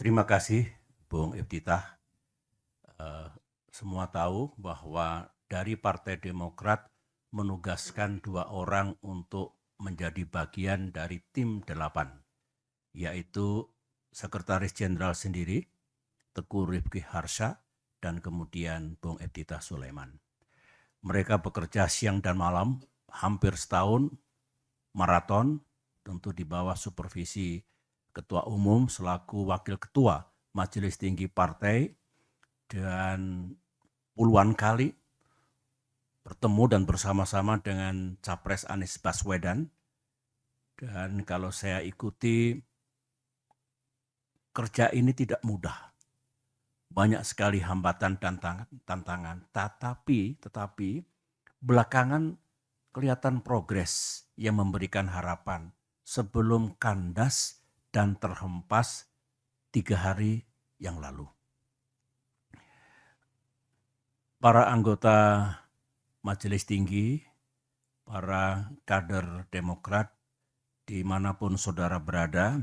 Terima kasih, Bung Iftitah. Semua tahu bahwa dari Partai Demokrat menugaskan 2 orang untuk menjadi bagian dari tim 8, yaitu Sekretaris Jenderal sendiri, Teguh Rifki Harsha, dan kemudian Bung Iftitah Sulaiman. Mereka bekerja siang dan malam, hampir setahun, maraton, tentu di bawah supervisi Ketua Umum selaku Wakil Ketua Majelis Tinggi Partai, dan puluhan kali bertemu dan bersama-sama dengan Capres Anies Baswedan. Dan kalau saya ikuti, kerja ini tidak mudah. Banyak sekali hambatan dan tantangan. Tetapi belakangan kelihatan progres yang memberikan harapan sebelum kandas dan terhempas 3 hari yang lalu. Para anggota Majelis Tinggi, para kader Demokrat, dimanapun saudara berada,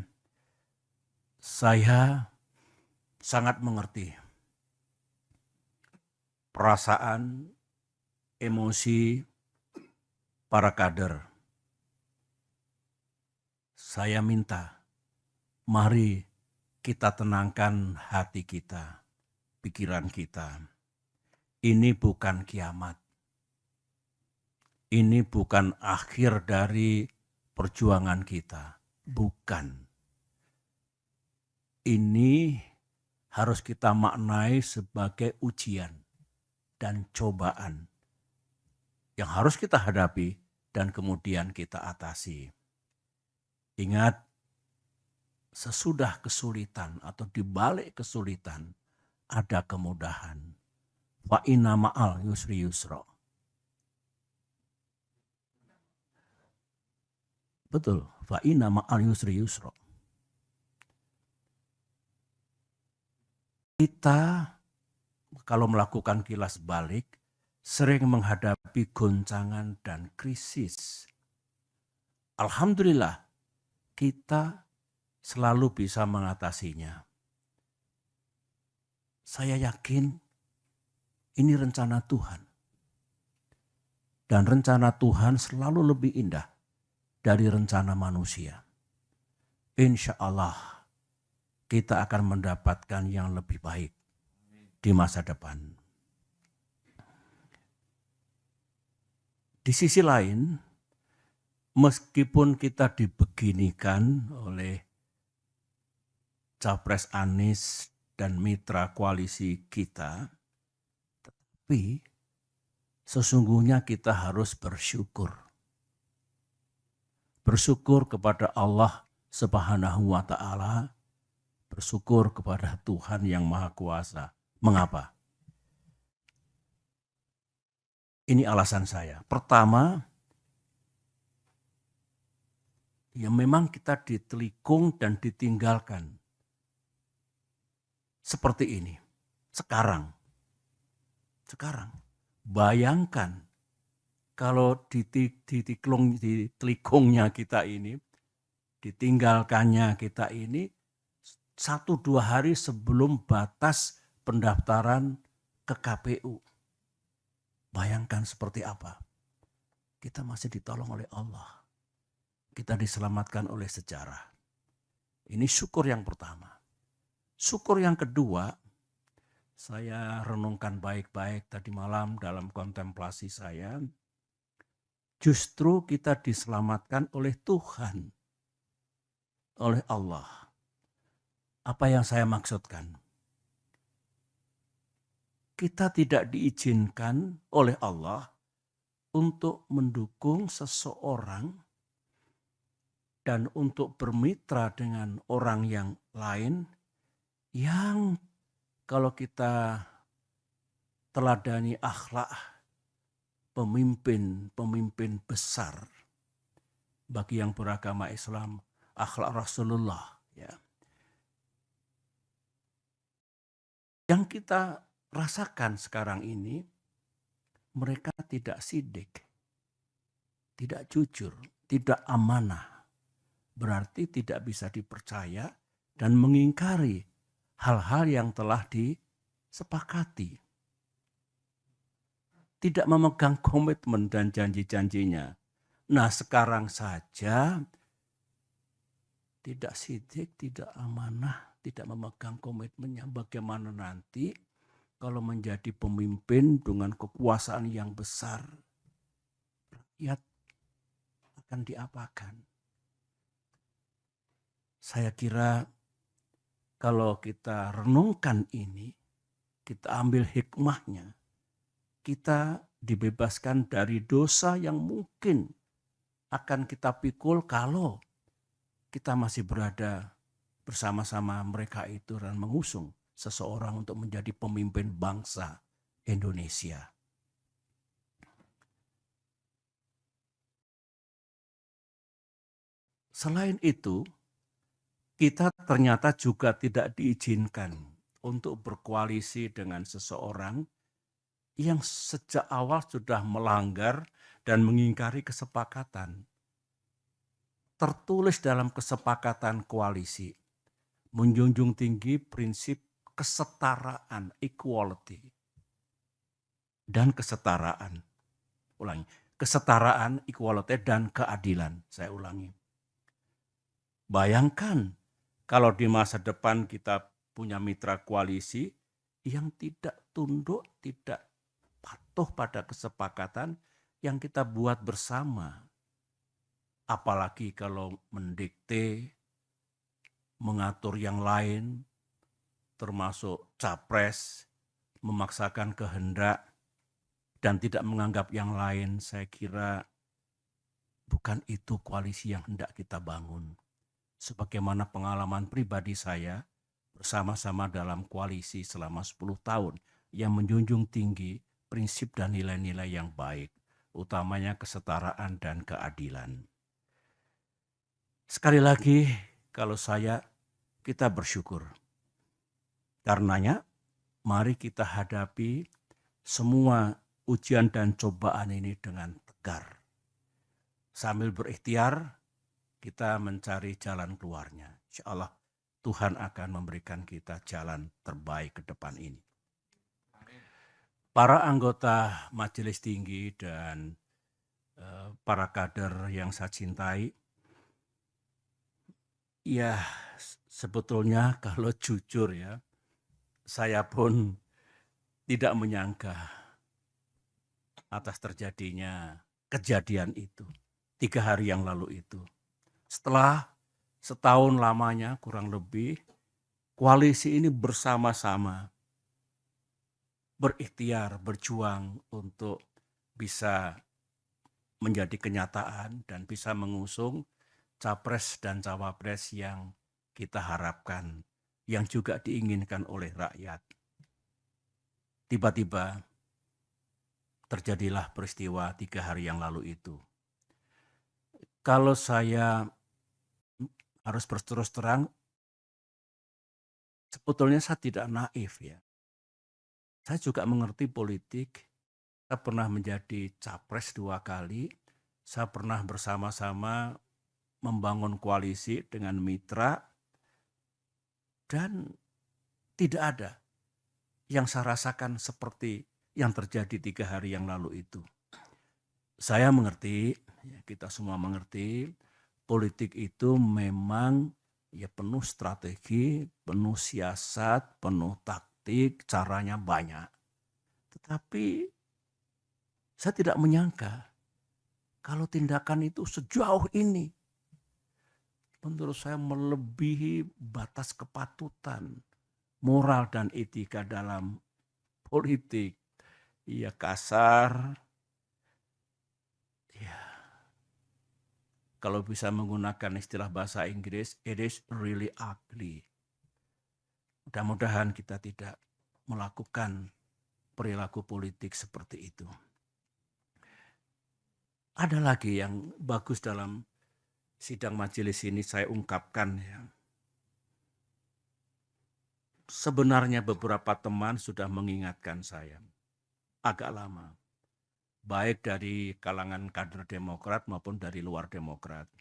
saya sangat mengerti perasaan, emosi para kader. Saya minta, mari kita tenangkan hati kita, pikiran kita. Ini bukan kiamat. Ini bukan akhir dari perjuangan kita. Bukan. Ini harus kita maknai sebagai ujian dan cobaan yang harus kita hadapi dan kemudian kita atasi. Ingat, sesudah kesulitan atau di balik kesulitan ada kemudahan. Fa inna ma'al yusri yusra. Betul, fa inna ma'al yusri yusra. Kita kalau melakukan kilas balik sering menghadapi goncangan dan krisis. Alhamdulillah, kita selalu bisa mengatasinya. Saya yakin ini rencana Tuhan. Dan rencana Tuhan selalu lebih indah dari rencana manusia. Insya Allah kita akan mendapatkan yang lebih baik di masa depan. Di sisi lain, meskipun kita dibeginikan oleh Capres Anies dan mitra koalisi kita, tapi sesungguhnya kita harus bersyukur. Bersyukur kepada Allah Subhanahu wa Ta'ala, bersyukur kepada Tuhan yang Maha Kuasa. Mengapa? Ini alasan saya. Pertama, ya memang kita ditelikung dan ditinggalkan. Seperti ini. Sekarang. Bayangkan kalau ditelikungnya kita ini, ditinggalkannya kita ini 1-2 hari sebelum batas pendaftaran ke KPU. Bayangkan seperti apa. Kita masih ditolong oleh Allah. Kita diselamatkan oleh sejarah. Ini syukur yang pertama. Syukur yang kedua, saya renungkan baik-baik tadi malam dalam kontemplasi saya. Justru kita diselamatkan oleh Tuhan. Oleh Allah. Apa yang saya maksudkan? Kita tidak diizinkan oleh Allah untuk mendukung seseorang dan untuk bermitra dengan orang yang lain yang kalau kita teladani akhlak pemimpin besar bagi yang beragama Islam, akhlak Rasulullah, ya. Yang kita rasakan sekarang ini, mereka tidak sidik, tidak jujur, tidak amanah. Berarti tidak bisa dipercaya dan mengingkari hal-hal yang telah disepakati. Tidak memegang komitmen dan janji-janjinya. Nah, sekarang saja tidak sidik, tidak amanah, tidak memegang komitmennya. Bagaimana nanti kalau menjadi pemimpin dengan kekuasaan yang besar, rakyat akan diapakan? Saya kira kalau kita renungkan ini, kita ambil hikmahnya, kita dibebaskan dari dosa yang mungkin akan kita pikul kalau kita masih berada bersama-sama mereka itu dan mengusung seseorang untuk menjadi pemimpin bangsa Indonesia. Selain itu, kita ternyata juga tidak diizinkan untuk berkoalisi dengan seseorang yang sejak awal sudah melanggar dan mengingkari kesepakatan. Tertulis dalam kesepakatan koalisi, menjunjung tinggi prinsip kesetaraan, equality, dan kesetaraan. Ulangi, kesetaraan, equality, dan keadilan. Saya ulangi. Bayangkan kalau di masa depan kita punya mitra koalisi yang tidak tunduk, tidak patuh pada kesepakatan yang kita buat bersama. Apalagi kalau mendikte, mengatur yang lain, termasuk capres, memaksakan kehendak, dan tidak menganggap yang lain, saya kira bukan itu koalisi yang hendak kita bangun. Sebagaimana pengalaman pribadi saya bersama-sama dalam koalisi selama 10 tahun yang menjunjung tinggi prinsip dan nilai-nilai yang baik, utamanya kesetaraan dan keadilan. Sekali lagi, kalau kita bersyukur. Karenanya, mari kita hadapi semua ujian dan cobaan ini dengan tegar. Sambil berikhtiar, kita mencari jalan keluarnya. Insya Allah Tuhan akan memberikan kita jalan terbaik ke depan ini. Para anggota Majelis Tinggi dan para kader yang saya cintai, ya sebetulnya kalau jujur ya, saya pun tidak menyangka atas terjadinya kejadian itu 3 hari yang lalu itu. Setelah setahun lamanya kurang lebih, koalisi ini bersama-sama berikhtiar, berjuang untuk bisa menjadi kenyataan dan bisa mengusung capres dan cawapres yang kita harapkan, yang juga diinginkan oleh rakyat. Tiba-tiba terjadilah peristiwa 3 hari yang lalu itu. Kalau saya harus berterus terang, sebetulnya saya tidak naif ya. Saya juga mengerti politik. Saya pernah menjadi capres 2 kali. Saya pernah bersama-sama membangun koalisi dengan mitra. Dan tidak ada yang saya rasakan seperti yang terjadi 3 hari yang lalu itu. Saya mengerti, kita semua mengerti, politik itu memang ya penuh strategi, penuh siasat, penuh taktik, caranya banyak. Tetapi saya tidak menyangka kalau tindakan itu sejauh ini, menurut saya melebihi batas kepatutan, moral dan etika dalam politik. Ya kasar, ya kalau bisa menggunakan istilah bahasa Inggris, it is really ugly. Mudah-mudahan kita tidak melakukan perilaku politik seperti itu. Ada lagi yang bagus dalam sidang majelis ini saya ungkapkan ya. Sebenarnya beberapa teman sudah mengingatkan saya agak lama. Baik dari kalangan kader Demokrat maupun dari luar Demokrat.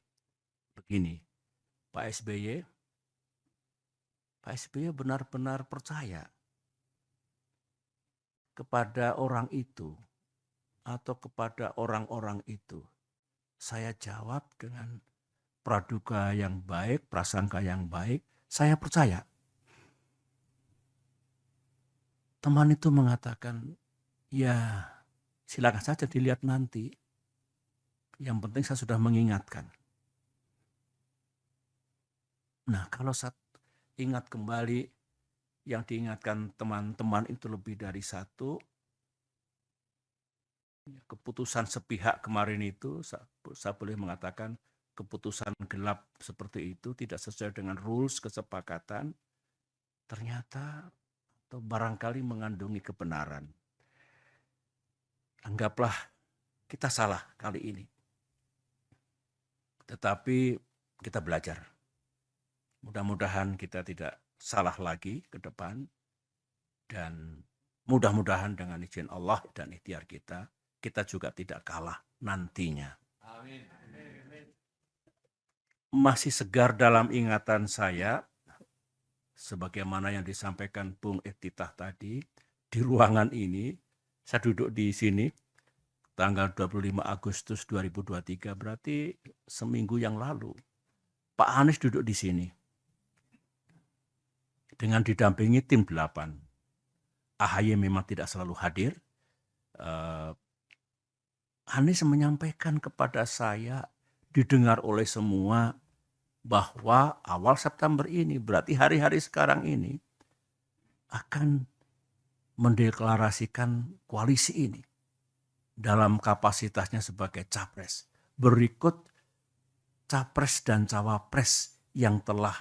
Begini, Pak SBY Pak SBY benar-benar percaya kepada orang itu atau kepada orang-orang itu. Saya jawab dengan praduga yang baik, prasangka yang baik, saya percaya. Teman itu mengatakan, ya silakan saja dilihat nanti. Yang penting saya sudah mengingatkan. Nah, kalau saya ingat kembali, yang diingatkan teman-teman itu lebih dari satu, keputusan sepihak kemarin itu, saya boleh mengatakan keputusan gelap seperti itu, tidak sesuai dengan rules kesepakatan, ternyata atau barangkali mengandungi kebenaran. Anggaplah kita salah kali ini. Tetapi kita belajar. Mudah-mudahan kita tidak salah lagi ke depan. Dan mudah-mudahan dengan izin Allah dan ikhtiar kita, kita juga tidak kalah nantinya. Amin. Masih segar dalam ingatan saya, sebagaimana yang disampaikan Bung Iftitah tadi, di ruangan ini, saya duduk di sini, tanggal 25 Agustus 2023, berarti seminggu yang lalu. Pak Anies duduk di sini, dengan didampingi tim 8. AHY memang tidak selalu hadir. Anies menyampaikan kepada saya, didengar oleh semua, bahwa awal September ini, berarti hari-hari sekarang ini, akan mendeklarasikan koalisi ini dalam kapasitasnya sebagai capres. Berikut capres dan cawapres yang telah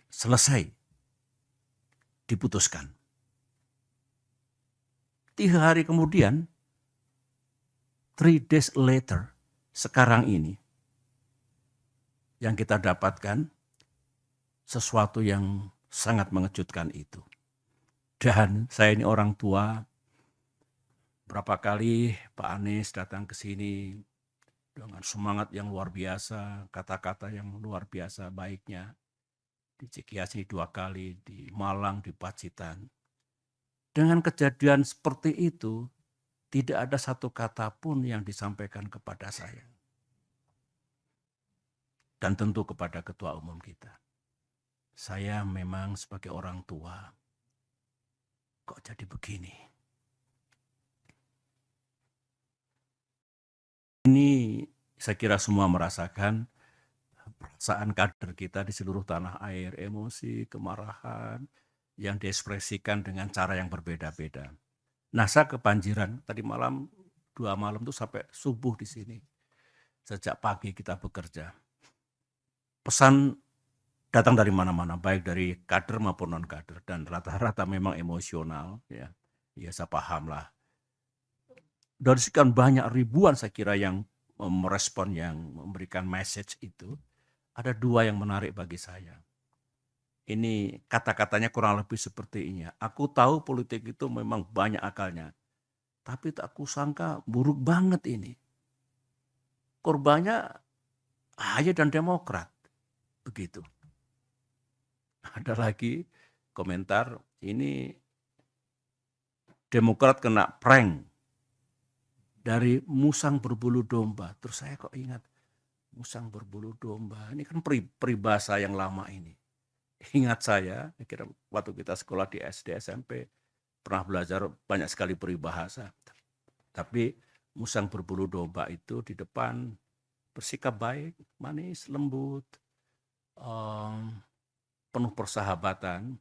selesai diputuskan. 3 hari kemudian, 3 days later, sekarang ini, yang kita dapatkan sesuatu yang sangat mengejutkan itu. Dan saya ini orang tua, berapa kali Pak Anies datang ke sini dengan semangat yang luar biasa, kata-kata yang luar biasa baiknya. Di Cikiasi 2 kali, di Malang, di Pacitan. Dengan kejadian seperti itu, tidak ada satu kata pun yang disampaikan kepada saya. Dan tentu kepada Ketua Umum kita. Saya memang sebagai orang tua, kok jadi begini? Ini saya kira semua merasakan perasaan kader kita di seluruh tanah air, emosi, kemarahan, yang diekspresikan dengan cara yang berbeda-beda. Nah, saya kebanjiran tadi malam, 2 malam itu sampai subuh di sini. Sejak pagi kita bekerja. Pesan datang dari mana-mana, baik dari kader maupun non-kader, dan rata-rata memang emosional. Ya, saya paham lah. Dari sekian banyak ribuan saya kira yang merespon, yang memberikan message itu, ada 2 yang menarik bagi saya. Ini kata-katanya kurang lebih seperti ini. Aku tahu politik itu memang banyak akalnya, tapi tak kusangka buruk banget ini. Korbannya AHY dan Demokrat. Begitu. Ada lagi komentar, ini Demokrat kena prank dari musang berbulu domba. Terus saya kok ingat, musang berbulu domba, ini kan peribahasa yang lama ini. Ingat saya kira waktu kita sekolah di SD, SMP, pernah belajar banyak sekali peribahasa. Tapi musang berbulu domba itu di depan bersikap baik, manis, lembut, penuh persahabatan.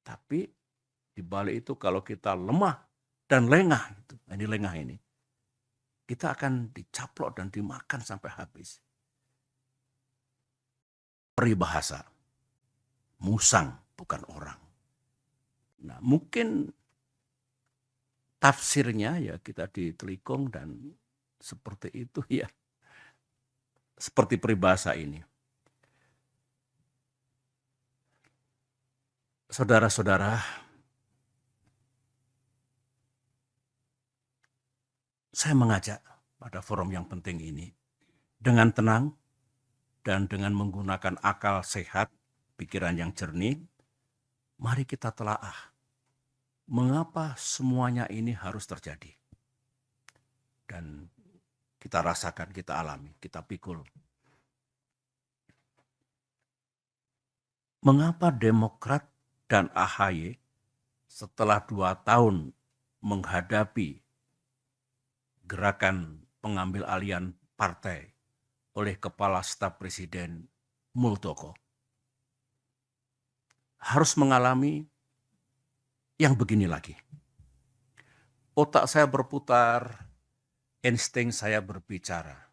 Tapi di balik itu kalau kita lemah dan lengah, ini lengah ini, kita akan dicaplok dan dimakan sampai habis. Peribahasa, musang bukan orang. Nah, mungkin tafsirnya ya kita ditelikung dan seperti itu ya. Seperti peribahasa ini. Saudara-saudara, saya mengajak pada forum yang penting ini dengan tenang dan dengan menggunakan akal sehat, pikiran yang jernih, mari kita telaah. Mengapa semuanya ini harus terjadi? Dan kita rasakan, kita alami, kita pikul. Mengapa Demokrat dan AHY setelah 2 tahun menghadapi gerakan pengambil alihan partai oleh Kepala Staf Presiden Muldoko harus mengalami yang begini lagi? Otak saya berputar, insting saya berbicara.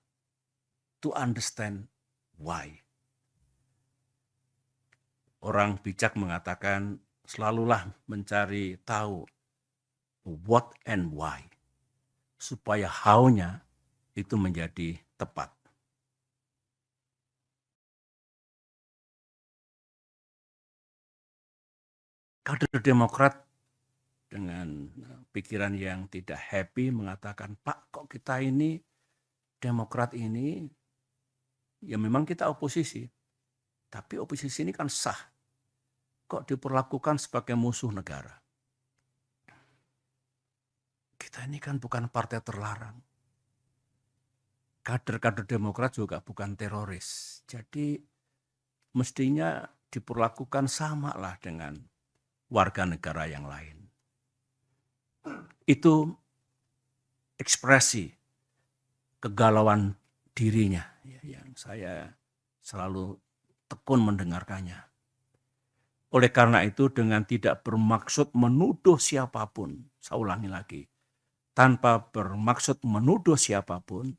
To understand why. Orang bijak mengatakan selalulah mencari tahu what and why. Supaya how-nya itu menjadi tepat. Kader Demokrat dengan pikiran yang tidak happy mengatakan, Pak, kok kita ini Demokrat ini, ya memang kita oposisi, tapi oposisi ini kan sah. Kok diperlakukan sebagai musuh negara? Kita ini kan bukan partai terlarang. Kader-kader Demokrat juga bukan teroris. Jadi mestinya diperlakukan sama lah dengan warga negara yang lain. Itu ekspresi kegalauan dirinya yang saya selalu tekun mendengarkannya. Oleh karena itu dengan tidak bermaksud menuduh siapapun, saya ulangi lagi, tanpa bermaksud menuduh siapapun,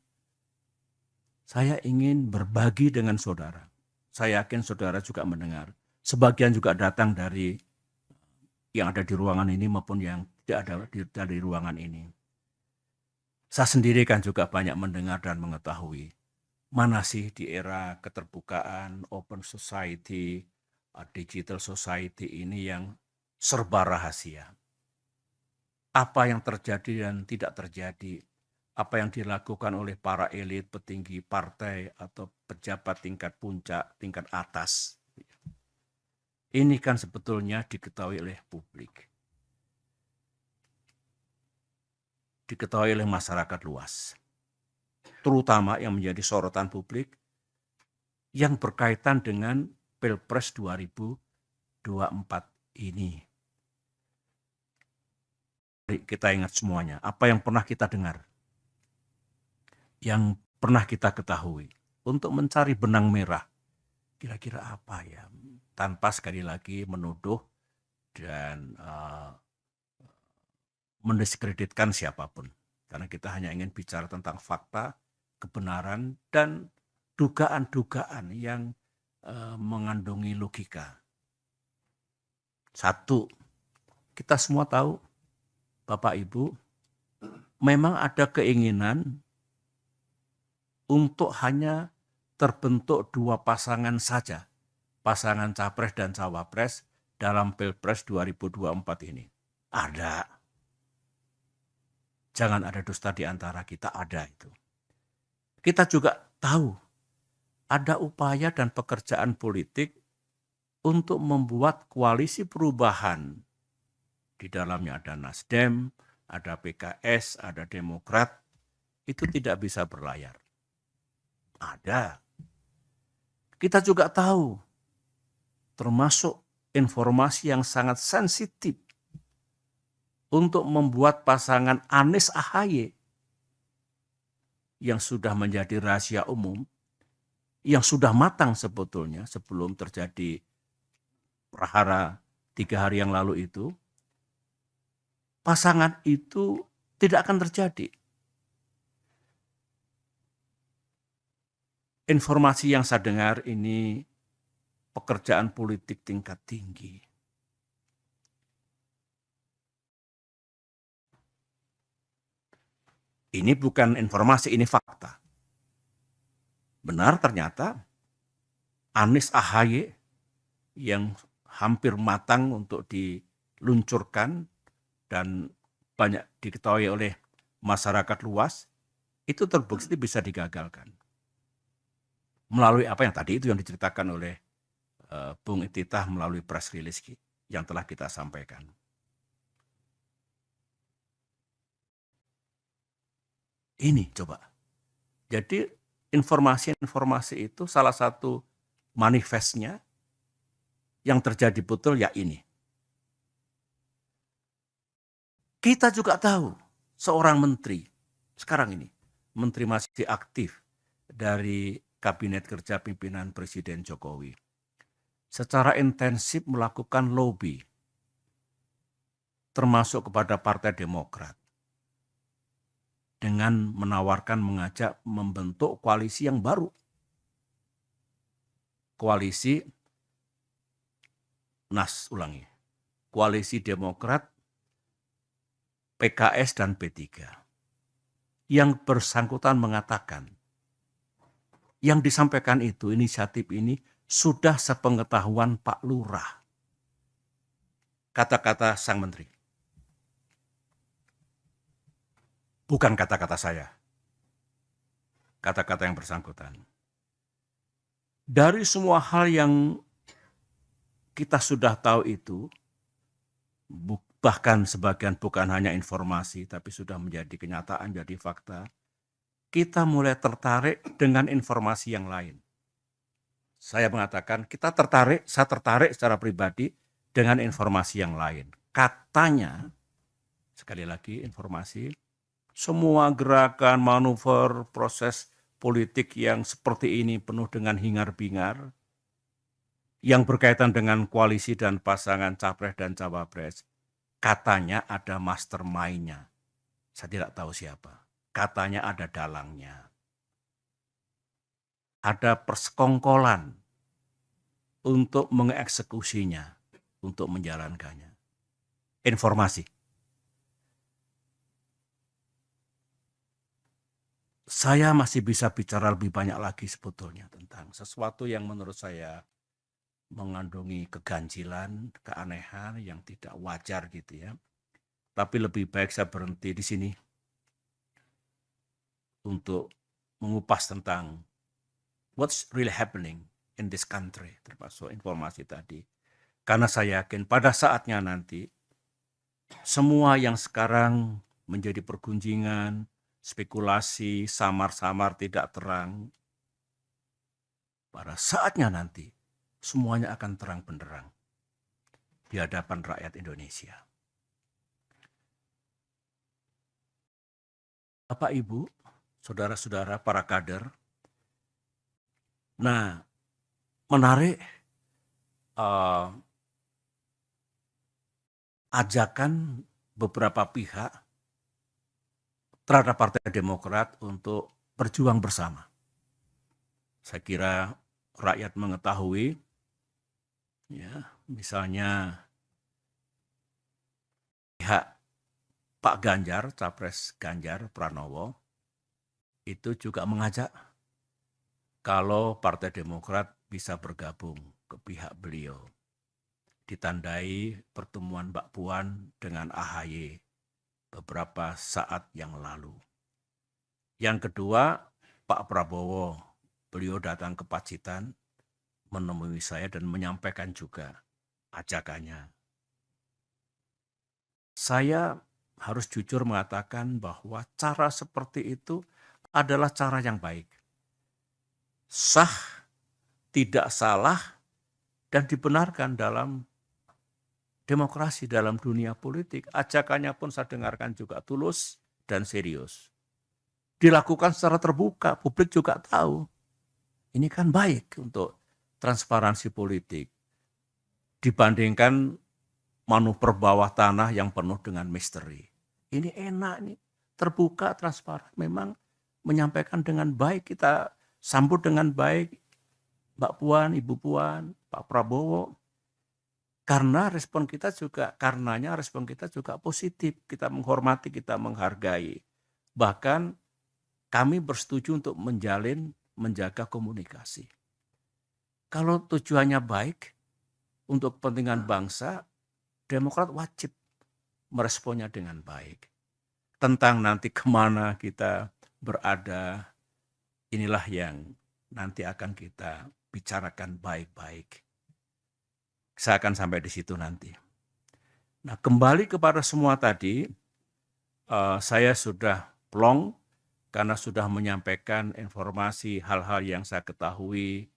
saya ingin berbagi dengan saudara. Saya yakin saudara juga mendengar. Sebagian juga datang dari yang ada di ruangan ini maupun yang tidak ada di ruangan ini. Saya sendiri kan juga banyak mendengar dan mengetahui mana sih di era keterbukaan, open society, digital society ini yang serba rahasia. Apa yang terjadi dan tidak terjadi, apa yang dilakukan oleh para elit, petinggi partai atau pejabat tingkat puncak, tingkat atas. Ini kan sebetulnya diketahui oleh publik. Diketahui oleh masyarakat luas. Terutama yang menjadi sorotan publik yang berkaitan dengan Pilpres 2024 ini. Kita ingat semuanya, apa yang pernah kita dengar, yang pernah kita ketahui, untuk mencari benang merah, kira-kira apa ya, tanpa sekali lagi menuduh dan mendiskreditkan siapapun. Karena kita hanya ingin bicara tentang fakta, kebenaran, dan dugaan-dugaan yang mengandungi logika. Satu, kita semua tahu, Bapak Ibu, memang ada keinginan untuk hanya terbentuk 2 pasangan saja, pasangan capres dan cawapres dalam Pilpres 2024 ini. Ada. Jangan ada dusta di antara kita, ada itu. Kita juga tahu ada upaya dan pekerjaan politik untuk membuat koalisi perubahan. Di dalamnya ada Nasdem, ada PKS, ada Demokrat, itu tidak bisa berlayar. Ada. Kita juga tahu, termasuk informasi yang sangat sensitif untuk membuat pasangan Anies AHY yang sudah menjadi rahasia umum, yang sudah matang sebetulnya sebelum terjadi prahara 3 hari yang lalu itu, pasangan itu tidak akan terjadi. Informasi yang saya dengar ini pekerjaan politik tingkat tinggi. Ini bukan informasi, ini fakta. Benar ternyata Anies AHY yang hampir matang untuk diluncurkan dan banyak diketahui oleh masyarakat luas, itu terbukti bisa digagalkan. Melalui apa yang tadi itu yang diceritakan oleh Bung Ititah melalui press release yang telah kita sampaikan. Ini coba. Jadi informasi-informasi itu salah satu manifestnya yang terjadi betul ya ini. Kita juga tahu seorang menteri sekarang ini, menteri masih aktif dari Kabinet Kerja Pimpinan Presiden Jokowi, secara intensif melakukan lobby, termasuk kepada Partai Demokrat, dengan menawarkan, mengajak membentuk koalisi yang baru. Koalisi Koalisi Demokrat, PKS, dan P3. Yang bersangkutan mengatakan, yang disampaikan itu, inisiatif ini, sudah sepengetahuan Pak Lurah. Kata-kata sang menteri. Bukan kata-kata saya. Kata-kata yang bersangkutan. Dari semua hal yang kita sudah tahu itu, bahkan sebagian bukan hanya informasi, tapi sudah menjadi kenyataan, jadi fakta, kita mulai tertarik dengan informasi yang lain. Saya mengatakan, saya tertarik secara pribadi dengan informasi yang lain. Katanya, sekali lagi informasi, semua gerakan, manuver, proses politik yang seperti ini penuh dengan hingar-bingar, yang berkaitan dengan koalisi dan pasangan capres dan cawapres, katanya ada mastermind-nya. Saya tidak tahu siapa. Katanya ada dalangnya. Ada persekongkolan untuk mengeksekusinya, untuk menjalankannya. Informasi. Saya masih bisa bicara lebih banyak lagi sebetulnya tentang sesuatu yang menurut saya mengandungi keganjilan, keanehan yang tidak wajar gitu ya. Tapi lebih baik saya berhenti di sini untuk mengupas tentang what's really happening in this country, termasuk informasi tadi. Karena saya yakin pada saatnya nanti, semua yang sekarang menjadi pergunjingan, spekulasi, samar-samar tidak terang, pada saatnya nanti, semuanya akan terang benderang di hadapan rakyat Indonesia. Bapak, Ibu, saudara-saudara, para kader, nah, menarik ajakan beberapa pihak terhadap Partai Demokrat untuk berjuang bersama. Saya kira rakyat mengetahui, ya, misalnya pihak Pak Ganjar, Capres Ganjar Pranowo, itu juga mengajak kalau Partai Demokrat bisa bergabung ke pihak beliau. Ditandai pertemuan Mbak Puan dengan AHY beberapa saat yang lalu. Yang kedua, Pak Prabowo, beliau datang ke Pacitan, menemui saya dan menyampaikan juga ajakannya. Saya harus jujur mengatakan bahwa cara seperti itu adalah cara yang baik. Sah, tidak salah, dan dibenarkan dalam demokrasi, dalam dunia politik. Ajakannya pun saya dengarkan juga tulus dan serius. Dilakukan secara terbuka, publik juga tahu. Ini kan baik untuk transparansi politik dibandingkan manuver bawah tanah yang penuh dengan misteri. Ini enak nih, terbuka, transparan. Memang menyampaikan dengan baik, kita sambut dengan baik Mbak Puan, Ibu Puan, Pak Prabowo. Karenanya respon kita juga positif. Kita menghormati, kita menghargai. Bahkan kami bersetuju untuk menjaga komunikasi. Kalau tujuannya baik untuk kepentingan bangsa, Demokrat wajib meresponnya dengan baik. Tentang nanti kemana kita berada, inilah yang nanti akan kita bicarakan baik-baik. Saya akan sampai di situ nanti. Nah, kembali kepada semua tadi, saya sudah plong karena sudah menyampaikan informasi hal-hal yang saya ketahui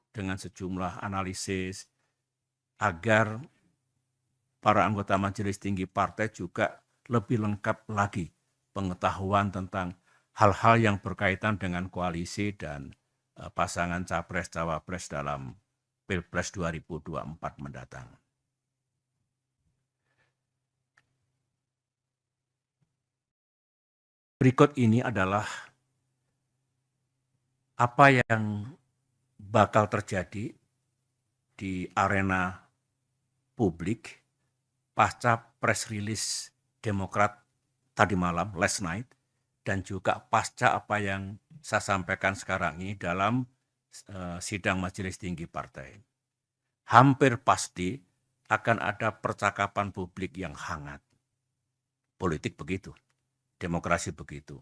dengan sejumlah analisis agar para anggota Majelis Tinggi Partai juga lebih lengkap lagi pengetahuan tentang hal-hal yang berkaitan dengan koalisi dan pasangan Capres-Cawapres dalam Pilpres 2024 mendatang. Berikut ini adalah apa yang bakal terjadi di arena publik pasca press release Demokrat tadi malam, last night, dan juga pasca apa yang saya sampaikan sekarang ini dalam sidang Majelis Tinggi Partai. Hampir pasti akan ada percakapan publik yang hangat. Politik begitu, demokrasi begitu.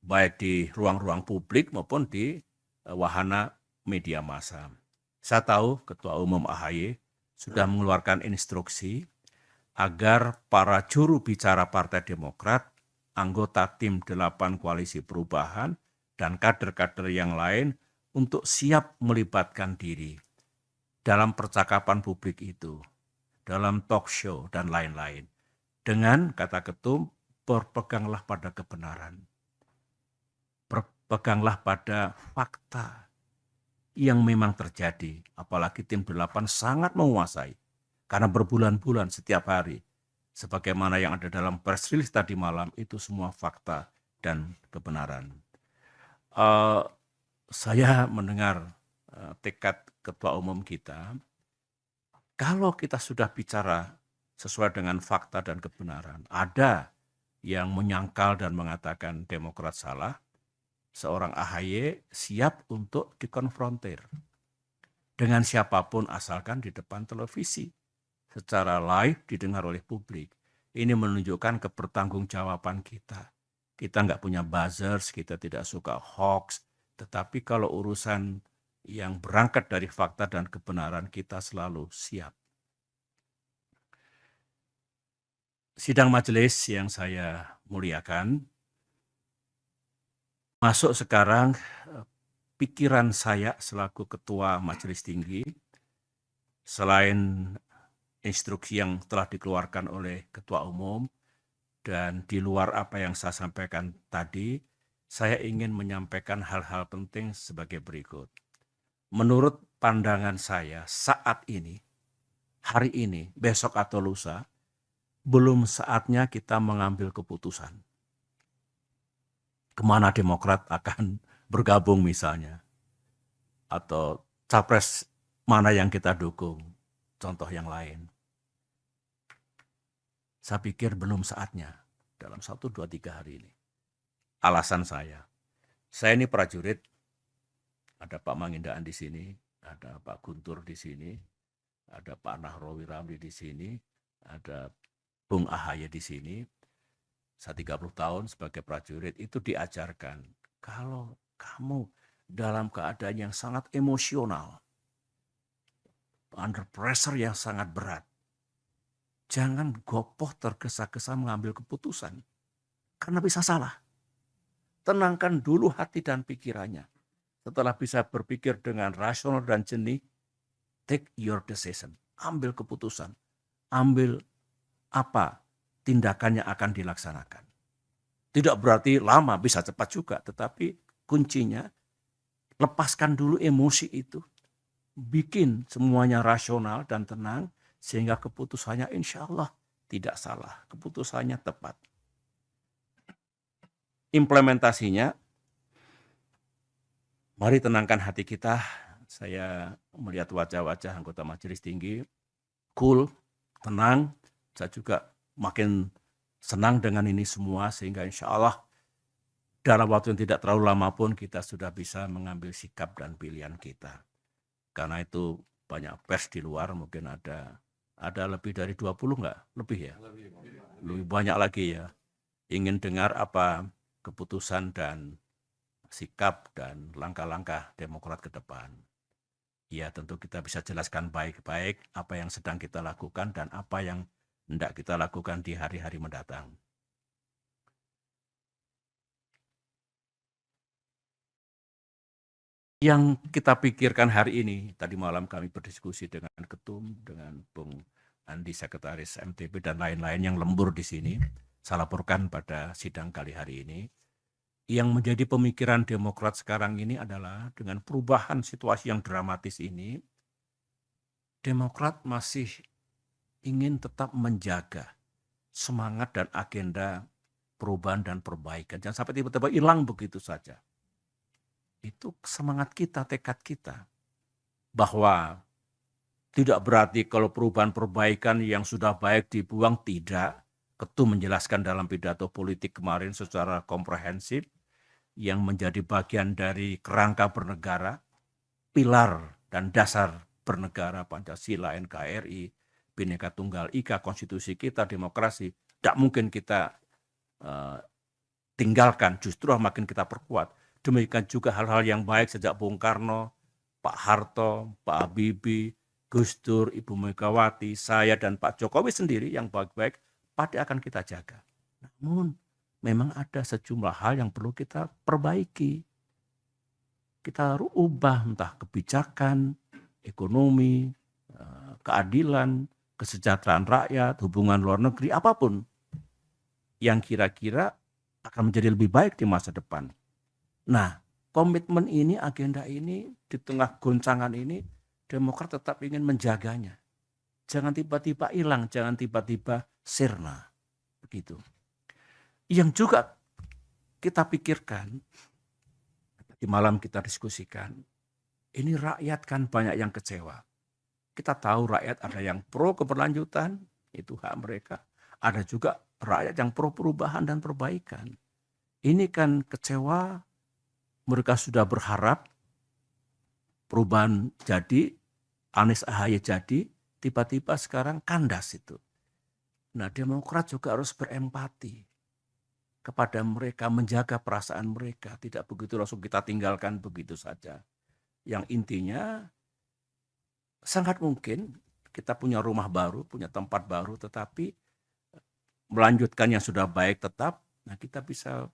Baik di ruang-ruang publik maupun di wahana media massa. Saya tahu Ketua Umum AHY sudah mengeluarkan instruksi agar para juru bicara Partai Demokrat, anggota tim 8 Koalisi Perubahan, dan kader-kader yang lain untuk siap melibatkan diri dalam percakapan publik itu, dalam talk show, dan lain-lain. Dengan, kata Ketum, berpeganglah pada kebenaran. Berpeganglah pada fakta yang memang terjadi, apalagi tim 8 sangat menguasai, karena berbulan-bulan setiap hari, sebagaimana yang ada dalam press release tadi malam, itu semua fakta dan kebenaran. Saya mendengar tekad Ketua Umum kita, kalau kita sudah bicara sesuai dengan fakta dan kebenaran, ada yang menyangkal dan mengatakan Demokrat salah, seorang AHY siap untuk dikonfrontir dengan siapapun asalkan di depan televisi, secara live didengar oleh publik. Ini menunjukkan kebertanggungjawaban kita. Kita nggak punya buzzers, kita tidak suka hoax, tetapi kalau urusan yang berangkat dari fakta dan kebenaran, kita selalu siap. Sidang majelis yang saya muliakan, masuk sekarang pikiran saya selaku Ketua Majelis Tinggi, selain instruksi yang telah dikeluarkan oleh Ketua Umum, dan di luar apa yang saya sampaikan tadi, saya ingin menyampaikan hal-hal penting sebagai berikut. Menurut pandangan saya saat ini, hari ini, besok atau lusa, belum saatnya kita mengambil keputusan. Kemana Demokrat akan bergabung misalnya, atau capres mana yang kita dukung, contoh yang lain. Saya pikir belum saatnya dalam 1, 2, 3 hari ini. Alasan saya ini prajurit, ada Pak Mangindaan di sini, ada Pak Guntur di sini, ada Pak Nahrawi Ramli di sini, ada Bung AHY di sini. Saya 30 tahun sebagai prajurit itu diajarkan, kalau kamu dalam keadaan yang sangat emosional, under pressure yang sangat berat, jangan gopoh tergesa-gesa mengambil keputusan, karena bisa salah. Tenangkan dulu hati dan pikirannya. Setelah bisa berpikir dengan rasional dan jernih, take your decision, ambil keputusan, ambil apa tindakan yang akan dilaksanakan. Tidak berarti lama, bisa cepat juga, tetapi kuncinya lepaskan dulu emosi itu, bikin semuanya rasional dan tenang, sehingga keputusannya insya Allah tidak salah, keputusannya tepat. Implementasinya, mari tenangkan hati kita. Saya melihat wajah-wajah anggota Majelis Tinggi, cool, tenang. Saya juga makin senang dengan ini semua, sehingga insya Allah dalam waktu yang tidak terlalu lama pun kita sudah bisa mengambil sikap dan pilihan kita. Karena itu banyak pers di luar, mungkin ada lebih dari 20 enggak? Lebih ya? Lebih banyak lagi ya. Ingin dengar apa keputusan dan sikap dan langkah-langkah Demokrat ke depan. Ya tentu kita bisa jelaskan baik-baik apa yang sedang kita lakukan dan apa yang hendak kita lakukan di hari-hari mendatang. Yang kita pikirkan hari ini, tadi malam kami berdiskusi dengan Ketum, dengan Bung Andi, Sekretaris MTP, dan lain-lain yang lembur di sini. Saya laporkan pada sidang kali hari ini. Yang menjadi pemikiran Demokrat sekarang ini adalah dengan perubahan situasi yang dramatis ini, Demokrat masih ingin tetap menjaga semangat dan agenda perubahan dan perbaikan. Jangan sampai tiba-tiba hilang begitu saja. Itu semangat kita, tekad kita. Bahwa tidak berarti kalau perubahan perbaikan yang sudah baik dibuang, tidak. Ketum menjelaskan dalam pidato politik kemarin secara komprehensif yang menjadi bagian dari kerangka bernegara, pilar dan dasar bernegara Pancasila, NKRI, Bhinneka Tunggal Ika, konstitusi kita, demokrasi, tidak mungkin kita tinggalkan, justru makin kita perkuat. Demikian juga hal-hal yang baik sejak Bung Karno, Pak Harto, Pak Habibie, Gus Dur, Ibu Megawati, saya dan Pak Jokowi sendiri yang baik-baik pasti akan kita jaga. Namun memang ada sejumlah hal yang perlu kita perbaiki. Kita ubah entah kebijakan, ekonomi, keadilan, kesejahteraan rakyat, hubungan luar negeri, apapun yang kira-kira akan menjadi lebih baik di masa depan. Nah, komitmen ini, agenda ini, di tengah goncangan ini, Demokrat tetap ingin menjaganya. Jangan tiba-tiba hilang, jangan tiba-tiba sirna. Begitu. Yang juga kita pikirkan, di malam kita diskusikan, ini rakyat kan banyak yang kecewa. Kita tahu rakyat ada yang pro keberlanjutan, itu hak mereka. Ada juga rakyat yang pro perubahan dan perbaikan. Ini kan kecewa, mereka sudah berharap perubahan jadi, Anies AHY jadi, tiba-tiba sekarang kandas itu. Nah, Demokrat juga harus berempati kepada mereka, menjaga perasaan mereka. Tidak begitu langsung kita tinggalkan begitu saja. Yang intinya, sangat mungkin kita punya rumah baru, punya tempat baru, tetapi melanjutkan yang sudah baik tetap, nah kita bisa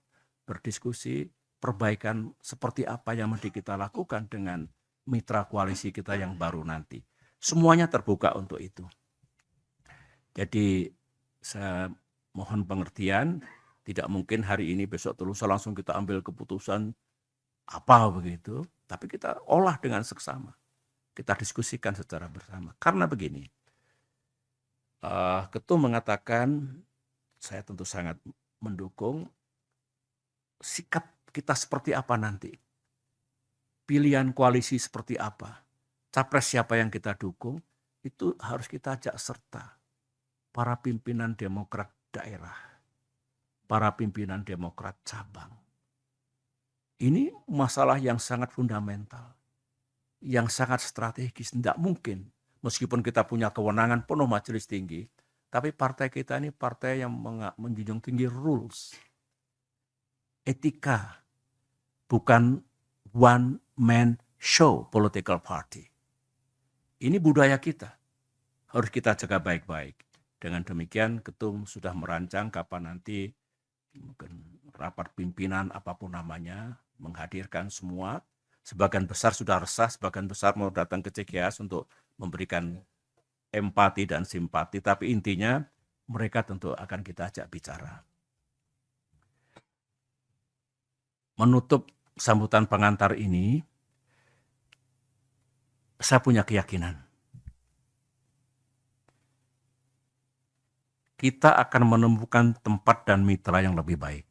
berdiskusi perbaikan seperti apa yang mesti kita lakukan dengan mitra koalisi kita yang baru nanti. Semuanya terbuka untuk itu. Jadi saya mohon pengertian, tidak mungkin hari ini besok lusa langsung kita ambil keputusan apa begitu, tapi kita olah dengan seksama. Kita diskusikan secara bersama. Karena begini, Ketum mengatakan, saya tentu sangat mendukung, sikap kita seperti apa nanti. Pilihan koalisi seperti apa, capres siapa yang kita dukung, itu harus kita ajak serta para pimpinan Demokrat daerah, para pimpinan Demokrat cabang. Ini masalah yang sangat fundamental, yang sangat strategis. Tidak mungkin, meskipun kita punya kewenangan penuh majelis tinggi, tapi partai kita ini partai yang menjunjung tinggi rules, etika, bukan one man show political party. Ini budaya kita, harus kita jaga baik-baik. Dengan demikian Ketum sudah merancang kapan nanti mungkin rapat pimpinan apapun namanya, menghadirkan semua. Sebagian besar sudah resah, sebagian besar mau datang ke CGS untuk memberikan empati dan simpati, tapi intinya mereka tentu akan kita ajak bicara. Menutup sambutan pengantar ini, saya punya keyakinan kita akan menemukan tempat dan mitra yang lebih baik.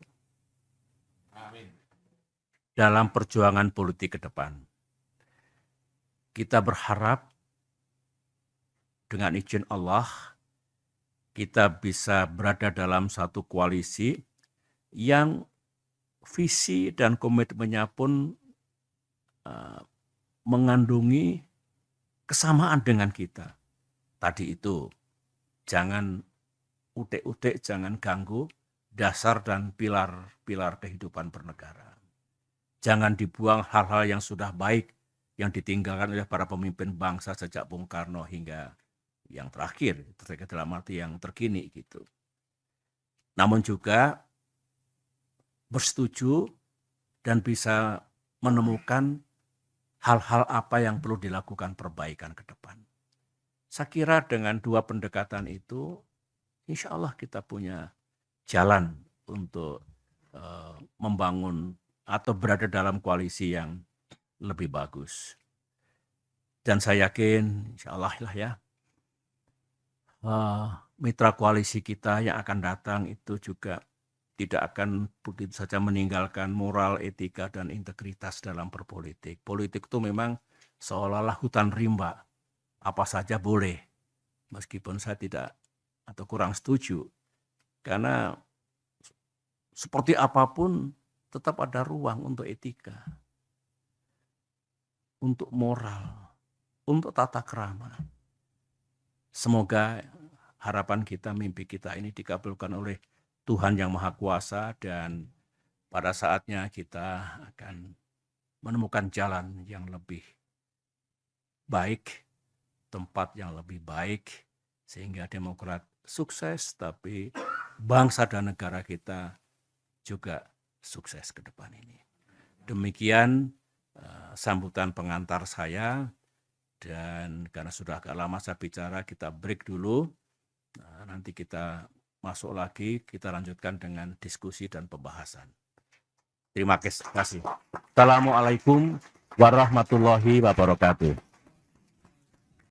Amin. Dalam perjuangan politik ke depan. Kita berharap dengan izin Allah, kita bisa berada dalam satu koalisi yang visi dan komitmennya pun mengandungi kesamaan dengan kita. Tadi itu, jangan utek-utek, jangan ganggu dasar dan pilar-pilar kehidupan bernegara. Jangan dibuang hal-hal yang sudah baik yang ditinggalkan oleh para pemimpin bangsa sejak Bung Karno hingga yang terakhir, dalam arti yang terkini gitu. Namun juga bersetuju dan bisa menemukan hal-hal apa yang perlu dilakukan perbaikan ke depan. Saya kira dengan dua pendekatan itu, insya Allah kita punya jalan untuk membangun atau berada dalam koalisi yang lebih bagus. Dan saya yakin, insya Allah lah ya, mitra koalisi kita yang akan datang itu juga tidak akan begitu saja meninggalkan moral, etika, dan integritas dalam berpolitik. Politik itu memang seolah-olah hutan rimba, apa saja boleh. Meskipun saya tidak atau kurang setuju, karena seperti apapun tetap ada ruang untuk etika, untuk moral, untuk tata krama. Semoga harapan kita, mimpi kita ini dikabulkan oleh Tuhan yang Maha Kuasa, dan pada saatnya kita akan menemukan jalan yang lebih baik, tempat yang lebih baik, sehingga Demokrat sukses, tapi bangsa dan negara kita juga sukses ke depan ini. Demikian sambutan pengantar saya, dan karena sudah agak lama saya bicara, kita break dulu. Nanti kita masuk lagi, kita lanjutkan dengan diskusi dan pembahasan. Terima kasih. Assalamualaikum warahmatullahi wabarakatuh.